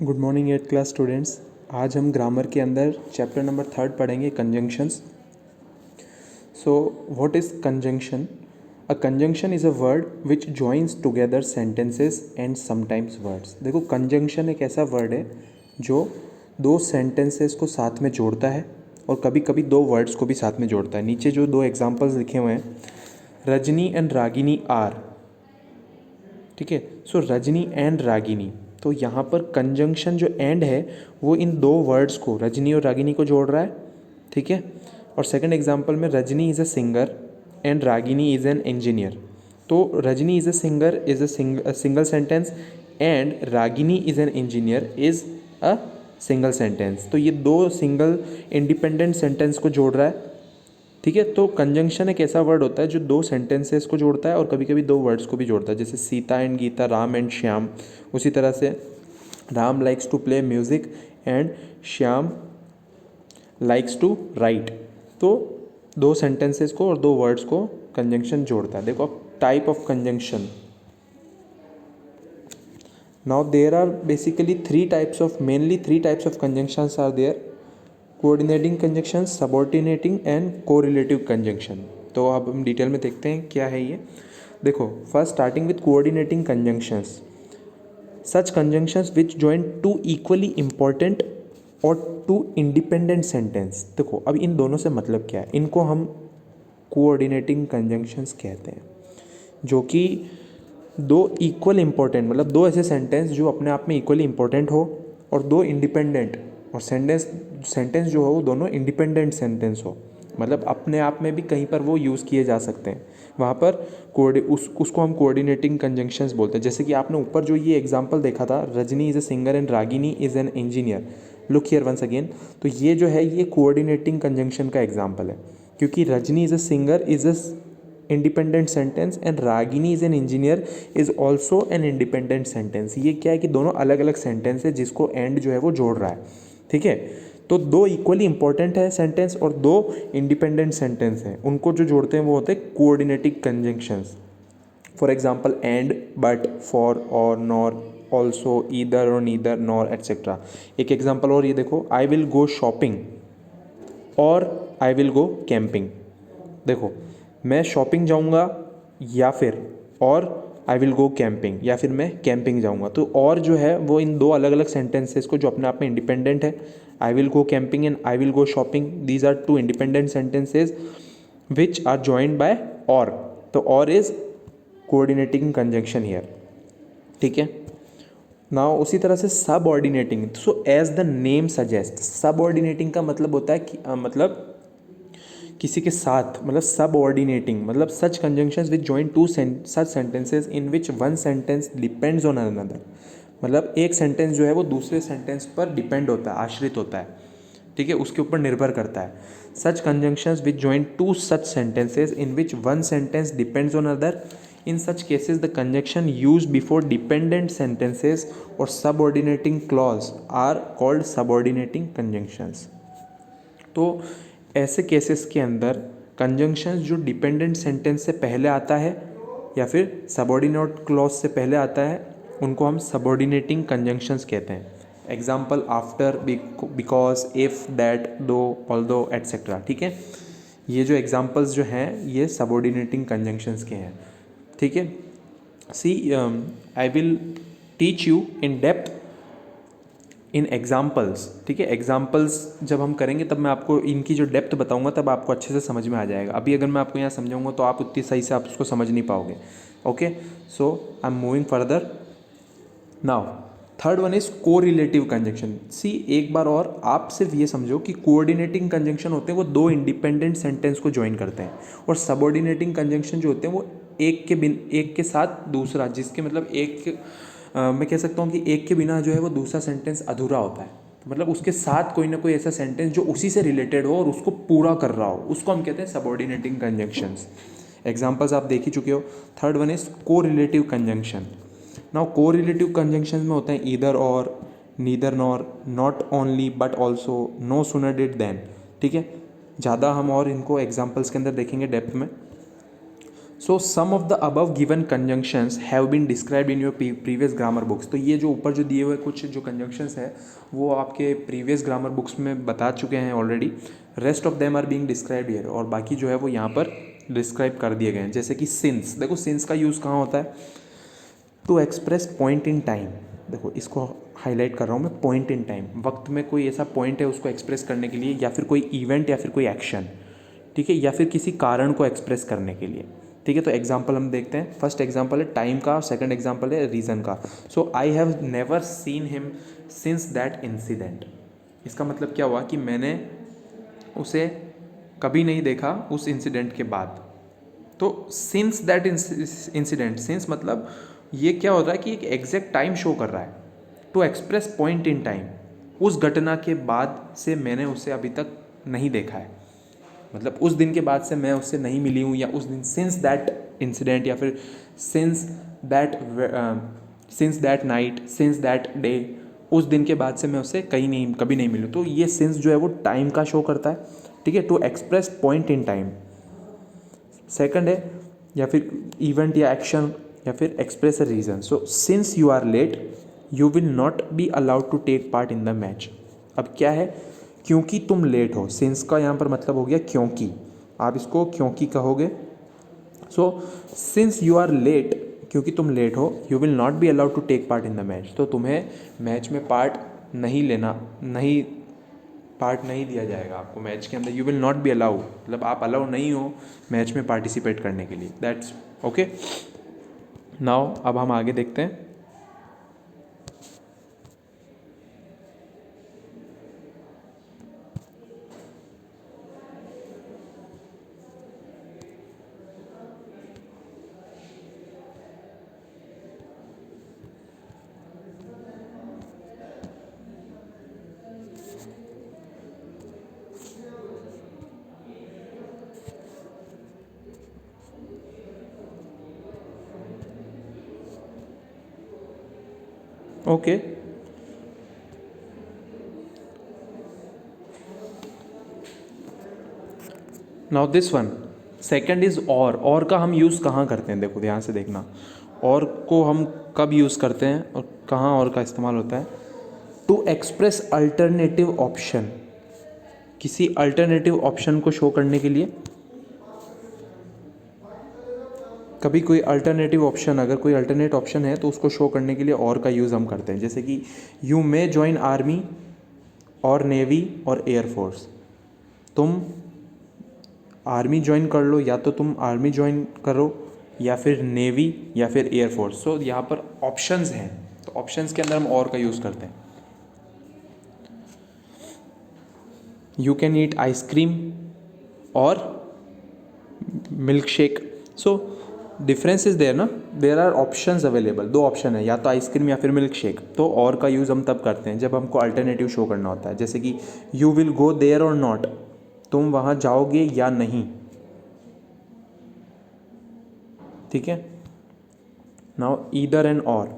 Good morning at class students. आज हम grammar के अंदर चैप्टर नंबर 3 पढ़ेंगे conjunctions. So what is conjunction? A conjunction is a word which joins together sentences and sometimes words. देखो, conjunction एक ऐसा word है जो दो सेंटेंसेस को साथ में जोड़ता है और कभी कभी दो वर्ड्स को भी साथ में जोड़ता है। नीचे जो दो एग्जाम्पल्स लिखे हुए हैं, रजनी एंड रागिनी आर, ठीक है। सो रजनी एंड रागिनी, तो यहाँ पर कंजंक्शन जो एंड है वो इन दो वर्ड्स को, रजनी और रागिनी को जोड़ रहा है, ठीक है। और सेकंड एग्जांपल में Rajni is a singer and Ragini is an engineer. तो Rajni is a singer is a single sentence and Ragini is an engineer is a single sentence. तो ये दो सिंगल इंडिपेंडेंट सेंटेंस को जोड़ रहा है, ठीक है। तो कंजंक्शन एक ऐसा वर्ड होता है जो दो सेंटेंसेस को जोड़ता है और कभी कभी दो वर्ड्स को भी जोड़ता है, जैसे सीता एंड गीता, राम एंड श्याम। उसी तरह से Ram likes to play music and Shyam likes to write. तो दो सेंटेंसेस को और दो वर्ड्स को कंजंक्शन जोड़ता है। देखो, type of conjunction, now there are basically mainly three types of conjunctions are there: coordinating conjunction, subordinating and correlative conjunction. तो अब हम डिटेल में देखते हैं क्या है ये। देखो, first starting with coordinating conjunctions, such conjunctions which join two equally important or two independent sentence. देखो, अब इन दोनों से मतलब क्या है, इनको हम कोऑर्डिनेटिंग कंजंक्शंस कहते हैं, जो कि दो इक्वल इम्पोर्टेंट, मतलब दो ऐसे सेंटेंस जो अपने आप में इक्वली इम्पोर्टेंट हो, और दो इंडिपेंडेंट, और सेंटेंस जो हो वो दोनों इंडिपेंडेंट सेंटेंस हो, मतलब अपने आप में भी कहीं पर वो यूज़ किए जा सकते हैं। वहाँ पर उसको हम कोऑर्डिनेटिंग कंजंक्शंस बोलते हैं। जैसे कि आपने ऊपर जो ये एग्जांपल देखा था, Rajni is a singer and Ragini is an engineer, look here once again. तो ये जो है ये कोऑर्डिनेटिंग कंजंक्शन का एग्जांपल है, क्योंकि Rajni is a singer is a independent sentence and Ragini is an engineer is also an independent sentence. ये क्या है कि दोनों अलग अलग सेंटेंस है जिसको एंड जो है वो जोड़ रहा है, ठीक है। तो दो इक्वली इंपॉर्टेंट है सेंटेंस और दो इंडिपेंडेंट सेंटेंस हैं, उनको जो जोड़ते हैं वो होते हैं coordinating conjunctions. For example and, but, for, और, nor, also, either or neither, nor etcetera. एक एग्जाम्पल और ये देखो, आई विल गो शॉपिंग और आई विल गो कैंपिंग। देखो, मैं शॉपिंग जाऊंगा या फिर, और आई विल गो कैंपिंग, या फिर मैं कैंपिंग जाऊंगा। तो और जो है वो इन दो अलग अलग सेंटेंसेस को जो अपने आप में इंडिपेंडेंट है, I will go camping and I will go shopping, these are two independent sentences which are joined by or. तो और इज कोऑर्डिनेटिंग कंजंक्शन हियर, ठीक है। नाउ उसी तरह से subordinating, so as the name suggest, subordinating का मतलब होता है कि मतलब किसी के साथ, मतलब सबऑर्डिनेटिंग, मतलब such conjunctions which join two such sentences in which one sentence depends on another. मतलब एक सेंटेंस जो है वो दूसरे सेंटेंस पर डिपेंड होता है, आश्रित होता है, ठीक है, उसके ऊपर निर्भर करता है। Such conjunctions which join two such sentences in which one sentence depends on other, in such cases the conjunction used before dependent sentences और subordinating clause are called subordinating conjunctions. तो ऐसे केसेस के अंदर कंजंक्शंस जो dependent sentence से पहले आता है या फिर सबऑर्डिनेट क्लॉज से पहले आता है, उनको हम सबऑर्डिनेटिंग कंजंक्शंस कहते हैं। Example after, because, if, that, दो, ऑल्दो एट्सेट्रा, ठीक है। ये जो एग्जाम्पल्स जो हैं ये सबऑर्डिनेटिंग कंजंक्शंस के हैं, ठीक है। See, I will teach you in depth in examples, ठीक है। एग्जाम्पल्स जब हम करेंगे तब मैं आपको इनकी जो डेप्थ बताऊंगा तब आपको अच्छे से समझ में आ जाएगा। अभी अगर मैं आपको यहाँ समझाऊंगा तो आप उतनी सही से आप उसको समझ नहीं पाओगे। Okay, so I am moving further now. Third one is correlative conjunction. See, एक बार और आप सिर्फ ये समझो कि कोऑर्डिनेटिंग कंजंक्शन होते हैं वो दो इंडिपेंडेंट सेंटेंस को ज्वाइन करते हैं, और सबऑर्डिनेटिंग कंजंक्शन जो होते हैं वो एक के साथ दूसरा, जिसके मतलब मैं कह सकता हूँ कि एक के बिना जो है वो दूसरा सेंटेंस अधूरा होता है। तो मतलब उसके साथ कोई ना कोई ऐसा सेंटेंस जो उसी से रिलेटेड हो और उसको पूरा कर रहा हो, उसको हम कहते हैं सबऑर्डिनेटिंग कंजंक्शंस। एग्जांपल्स आप देख ही चुके हो। Third one is correlative conjunction. Now correlative conjunction में होते हैं either or, neither nor, not only but also, no sooner did than, ठीक है। ज़्यादा हम और इनको एग्जाम्पल्स के अंदर देखेंगे डेप्थ में। So some of the above given conjunctions have been described in your previous grammar books. तो ये जो ऊपर जो दिए हुए कुछ जो कंजंक्शंस है वो आपके प्रीवियस ग्रामर बुक्स में बता चुके हैं already. Rest of them are being described here, और बाकी जो है वो यहाँ पर डिस्क्राइब कर दिए गए हैं। जैसे कि सिंस, देखो सिंस का यूज़ कहाँ होता है? To express point in time. देखो इसको हाईलाइट कर रहा हूँ मैं, पॉइंट इन टाइम, वक्त में कोई ऐसा पॉइंट है उसको एक्सप्रेस करने के लिए, या फिर कोई इवेंट या फिर कोई एक्शन, ठीक है, या फिर किसी कारण को एक्सप्रेस करने के लिए, ठीक है। तो एग्जाम्पल हम देखते हैं। फर्स्ट एग्जाम्पल है टाइम का, सेकंड एग्जाम्पल है रीज़न का। So I have never seen him since that incident. इसका मतलब क्या हुआ कि मैंने उसे कभी नहीं देखा उस इंसिडेंट के बाद। तो सिंस दैट इंसिडेंट, सिंस मतलब ये क्या होता है कि एक एग्जैक्ट टाइम शो कर रहा है। To express point in time, उस घटना के बाद से मैंने उसे अभी तक नहीं देखा है, मतलब उस दिन के बाद से मैं उससे नहीं मिली हूँ, या उस दिन सिंस दैट इंसिडेंट, या फिर since that night, since that day, उस दिन के बाद से मैं उससे कभी नहीं मिलूँ। तो ये सिंस जो है वो टाइम का शो करता है, ठीक है, to express point in time. Second है या फिर इवेंट या एक्शन, या फिर express a reason. So since you are late you will not be allowed to take part in the match. अब क्या है? क्योंकि तुम लेट हो। सिंस का यहाँ पर मतलब हो गया क्योंकि, आप इसको क्योंकि कहोगे। So since you are late, क्योंकि तुम लेट हो, you will not be allowed to take part in the match. तो तुम्हें मैच में पार्ट नहीं दिया जाएगा आपको मैच के अंदर। You will not B allow, मतलब आप अलाउ नहीं हो मैच में पार्टिसिपेट करने के लिए। That's okay. नाउ अब हम आगे देखते हैं। Okay, now this one second is और का हम यूज़ कहाँ करते हैं? देखो ध्यान से देखना, और को हम कब यूज़ करते हैं और कहाँ और का इस्तेमाल होता है? टू एक्सप्रेस अल्टरनेटिव ऑप्शन, किसी अल्टरनेटिव ऑप्शन को शो करने के लिए। कभी कोई अल्टरनेटिव ऑप्शन, अगर कोई अल्टरनेट ऑप्शन है तो उसको शो करने के लिए और का यूज़ हम करते हैं। जैसे कि यू मे ज्वाइन आर्मी और नेवी और एयरफोर्स। तुम आर्मी ज्वाइन कर लो, या तो तुम आर्मी ज्वाइन करो या फिर नेवी या फिर एयरफोर्स। सो यहाँ पर ऑप्शंस हैं, तो ऑप्शंस के अंदर हम और का यूज़ करते हैं। You can eat ice cream or milk shake. So difference is there ना, देयर आर ऑप्शंस अवेलेबल। दो ऑप्शन है, या तो आइसक्रीम या फिर मिल्क शेक। तो और का यूज़ हम तब करते हैं जब हमको अल्टरनेटिव शो करना होता है। जैसे कि you will go there or not, तुम वहाँ जाओगे या नहीं, ठीक है। Now either and or,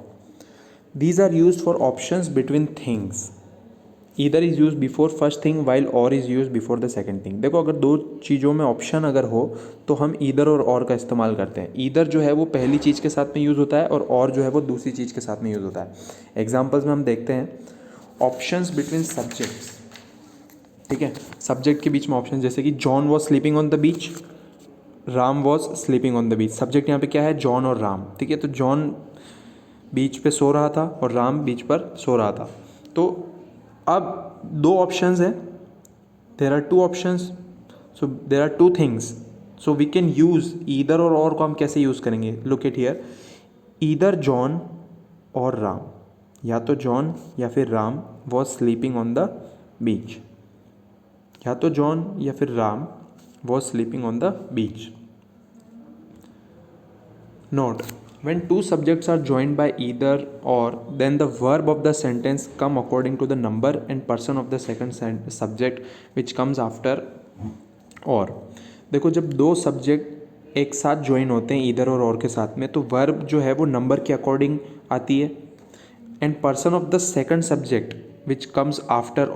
these are used for options between things. Either is use before first thing while or is use before the second thing. देखो अगर दो चीज़ों में ऑप्शन अगर हो तो हम ईदर और का इस्तेमाल करते हैं। ईदर जो है वो पहली चीज़ के साथ में यूज़ होता है, और जो है वो दूसरी चीज़ के साथ में यूज़ होता है। एग्जाम्पल्स में हम देखते हैं ऑप्शंस बिटवीन सब्जेक्ट्स, ठीक है, सब्जेक्ट के बीच में ऑप्शन। जैसे कि John was sleeping on the beach, Ram was sleeping on the beach. Subject यहाँ पे क्या है? जॉन और राम, ठीक है। तो जॉन बीच पे सो रहा था और राम बीच पर सो रहा था। तो अब दो ऑप्शंस हैं, there are two options, so there are two things, so we can use either or को हम कैसे यूज़ करेंगे? Look at here, either John or Ram, या तो जॉन या फिर Ram was sleeping on the beach, या तो जॉन या फिर Ram was sleeping on the beach. Note, when two subjects are joined by either or, then the verb of the sentence come according to the number and person of the second subject which comes after or। देखो जब दो subject एक साथ join होते हैं either और के साथ में, तो वर्ब जो है वो नंबर के अकॉर्डिंग आती है, and person of the second subject which comes after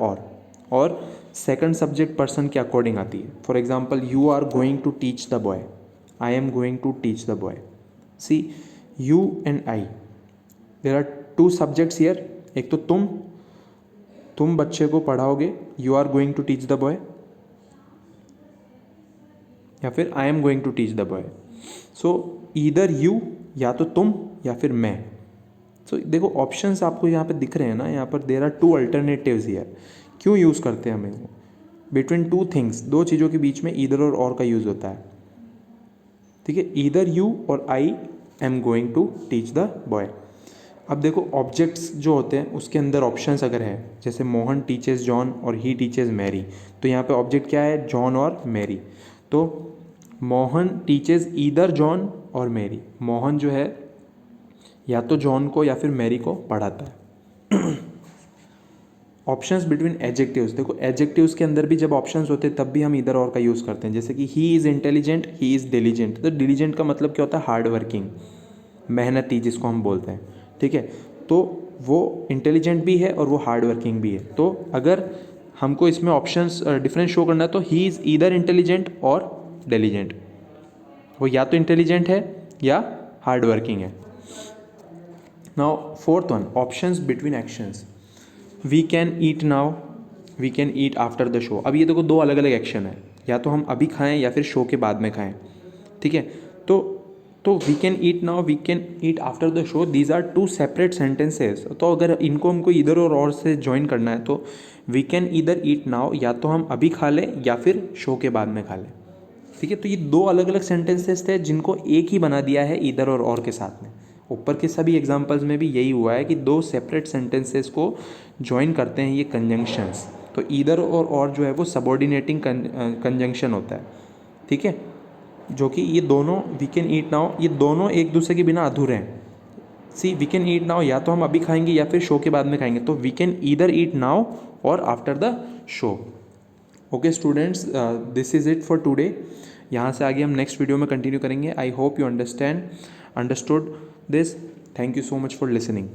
or second subject person के अकॉर्डिंग आती है। For example, you are going to teach the boy, I am going to teach the boy. See, you and I, there are two subjects here. एक तो तुम बच्चे को पढ़ाओगे, you are going to teach the boy, या फिर I am going to teach the boy. So either you, या तो तुम या फिर मैं. सो देखो ऑप्शंस आपको यहाँ पे दिख रहे हैं ना, यहाँ पर there are two alternatives here. क्यों यूज़ करते हैं हमें वो? बिटवीन टू थिंग्स, दो चीज़ों के बीच में ईदर और का यूज़ होता है. ठीक है, either you or I am going to teach the boy. अब देखो ऑब्जेक्ट्स जो होते हैं उसके अंदर ऑप्शंस अगर है, जैसे मोहन टीचेस जॉन और ही टीचेस मैरी, तो यहाँ पे ऑब्जेक्ट क्या है? जॉन और मैरी. तो मोहन टीचेस ईदर जॉन और मैरी. मोहन जो है या तो जॉन को या फिर मैरी को पढ़ाता है. ऑप्शंस बिटवीन एडजेक्टिव्स, देखो एडजेक्टिव्स के अंदर भी जब ऑप्शंस होते हैं तब भी हम इधर और का यूज़ करते हैं. जैसे कि he is intelligent, he is diligent. तो डिलीजेंट का मतलब क्या होता है? हार्ड वर्किंग, मेहनती, जिसको हम बोलते हैं. ठीक है, तो वो इंटेलिजेंट भी है और वो हार्ड वर्किंग भी है. तो अगर हमको इसमें ऑप्शंस डिफरेंस शो करना है तो he is either intelligent or diligent. वो या तो इंटेलिजेंट है या हार्ड वर्किंग है. Now fourth one, options between actions. We can eat now, we can eat after the show. अब ये देखो दो अलग अलग एक्शन है, या तो हम अभी खाएं या फिर शो के बाद में खाएं. ठीक है, तो we can eat now, we can eat after the show, these are two separate sentences. तो अगर इनको हमको इधर और से ज्वाइन करना है तो we can either eat now, या तो हम अभी खा लें या फिर शो के बाद में खा लें. ठीक है, तो ये दो अलग अलग सेंटेंसेस थे जिनको एक ही बना दिया है इधर और के साथ में. ऊपर के सभी एग्जांपल्स में भी यही हुआ है कि दो सेपरेट सेंटेंसेस को ज्वाइन करते हैं ये कंजंक्शंस. तो ईदर और जो है वो सबऑर्डिनेटिंग कंजंक्शन होता है. ठीक है, जो कि ये दोनों वी कैन ईट नाउ, ये दोनों एक दूसरे के बिना अधूरे हैं. सी, वी कैन ईट नाउ या तो हम अभी खाएंगे या फिर शो के बाद में खाएंगे. तो we can either eat now or after the show. Okay students, this is it for today. यहाँ से आगे हम नेक्स्ट वीडियो में कंटिन्यू करेंगे. I hope you understood this. Thank you so much for listening.